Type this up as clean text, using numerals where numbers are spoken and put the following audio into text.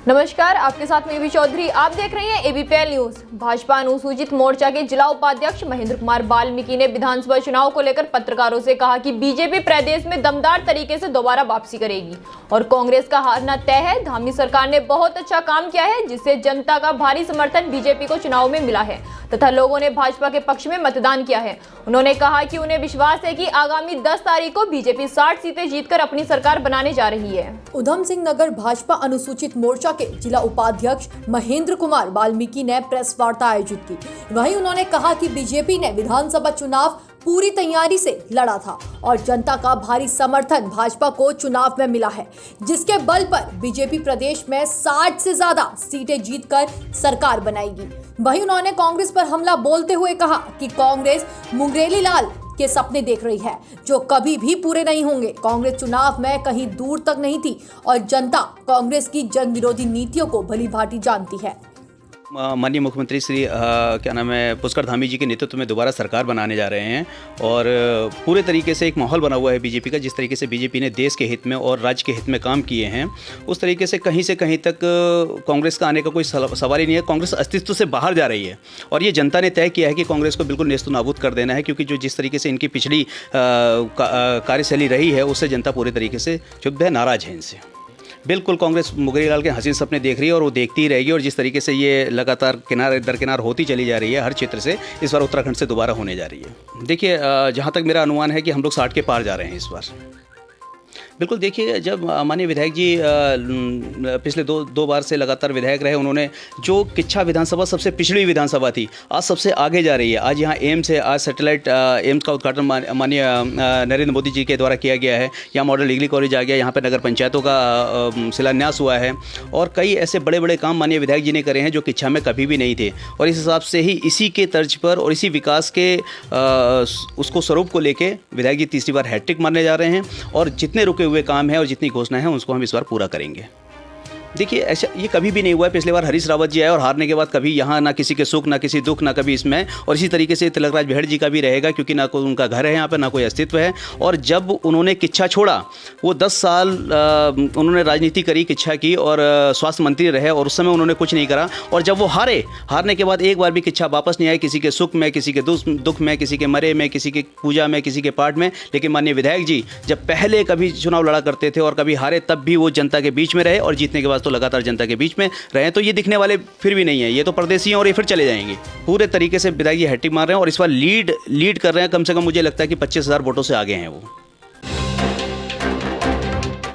नमस्कार, आपके साथ मैं भी चौधरी। आप देख रहे हैं एबीपीएल न्यूज। भाजपा अनुसूचित मोर्चा के जिला उपाध्यक्ष महेंद्र कुमार वाल्मीकि ने विधानसभा चुनाव को लेकर पत्रकारों से कहा कि बीजेपी प्रदेश में दमदार तरीके से दोबारा वापसी करेगी और कांग्रेस का हारना तय है। धामी सरकार ने बहुत अच्छा काम किया है, जिससे जनता का भारी समर्थन बीजेपी को चुनाव में मिला है तथा लोगों ने भाजपा के पक्ष में मतदान किया है। उन्होंने कहा कि उन्हें विश्वास है कि आगामी 10 तारीख को बीजेपी 60 सीटें जीतकर अपनी सरकार बनाने जा रही है। उधम सिंह नगर भाजपा अनुसूचित मोर्चा के जिला उपाध्यक्ष महेंद्र कुमार वाल्मीकि ने प्रेस वार्ता आयोजित की। वहीं उन्होंने कहा कि बीजेपी ने विधानसभा चुनाव पूरी तैयारी से लड़ा था और जनता का भारी समर्थन भाजपा को चुनाव में मिला है, जिसके बल पर बीजेपी प्रदेश में 60 से ज्यादा सीटें जीतकर सरकार बनाएगी। वहीं उन्होंने कांग्रेस पर हमला बोलते हुए कहा कि कांग्रेस मुंगेली लाल के सपने देख रही है जो कभी भी पूरे नहीं होंगे। कांग्रेस चुनाव में कहीं दूर तक नहीं थी और जनता कांग्रेस की जन विरोधी नीतियों को भली भांति जानती है। माननीय मुख्यमंत्री श्री क्या नाम है पुष्कर धामी जी के नेतृत्व में दोबारा सरकार बनाने जा रहे हैं और पूरे तरीके से एक माहौल बना हुआ है बीजेपी का। जिस तरीके से बीजेपी ने देश के हित में और राज्य के हित में काम किए हैं, उस तरीके से कहीं तक कांग्रेस का आने का कोई सवाल ही नहीं है। कांग्रेस अस्तित्व से बाहर जा रही है और ये जनता ने तय किया है कि कांग्रेस को बिल्कुल नेस्त नाबूद कर देना है, क्योंकि जो जिस तरीके से इनकी पिछली कार्यशैली रही है उससे जनता पूरे तरीके से क्षुब्ध है, नाराज है इनसे। बिल्कुल कांग्रेस मुंगेली लाल के हसीन सपने देख रही है और वो देखती ही रहेगी। और जिस तरीके से ये लगातार किनारे दरकिनार होती चली जा रही है हर क्षेत्र से, इस बार उत्तराखंड से दोबारा होने जा रही है। देखिए, जहाँ तक मेरा अनुमान है कि हम लोग 60 के पार जा रहे हैं इस बार। बिल्कुल, देखिए, जब माननीय विधायक जी पिछले दो बार से लगातार विधायक रहे, उन्होंने जो किच्छा विधानसभा सबसे पिछड़ी विधानसभा थी, आज सबसे आगे जा रही है। आज यहाँ एम्स है, आज सैटेलाइट एम्स का उद्घाटन माननीय नरेंद्र मोदी जी के द्वारा किया गया है। यहाँ मॉडल डिग्री कॉलेज आ गया, यहाँ पर नगर पंचायतों का शिलान्यास हुआ है और कई ऐसे बड़े बड़े काम माननीय विधायक जी ने करे हैं जो किच्छा में कभी भी नहीं थे। और इस हिसाब से ही इसी के तर्ज पर और इसी विकास के उसको स्वरूप को लेके विधायक जी तीसरी बार हैट्रिक मारने जा रहे हैं और जितने रुके हुए काम है और जितनी घोषणाएं हैं उसको हम इस बार पूरा करेंगे। देखिए, ऐसा ये कभी भी नहीं हुआ है। पिछले बार हरीश रावत जी आए और हारने के बाद कभी यहाँ ना किसी के सुख ना किसी दुख ना कभी इसमें, और इसी तरीके से तिलकराज बेहड़ जी का भी रहेगा, क्योंकि ना कोई उनका घर है यहाँ पे, ना कोई अस्तित्व है। और जब उन्होंने किच्छा छोड़ा, वो 10 साल उन्होंने राजनीति करी, किच्छा की और स्वास्थ्य मंत्री रहे और उस समय उन्होंने कुछ नहीं करा। और जब वो हारने के बाद एक बार भी किच्छा वापस नहीं आई, किसी के सुख में, किसी के दुख में, किसी के मरे में, किसी के पूजा में, किसी के पाठ में। लेकिन माननीय विधायक जी जब पहले कभी चुनाव लड़ा करते थे और कभी हारे, तब भी वो जनता के बीच में रहे और जीतने के बाद तो लगातार जनता के बीच में रहे। तो ये दिखने वाले फिर भी नहीं है, ये तो परदेसी हैं और ये फिर चले जाएंगे। पूरे तरीके से विधायक जी हैट्रिक मार रहे हैं और इस बार लीड कर रहे हैं। कम से कम मुझे लगता है कि 25,000 वोटों से आगे हैं वो।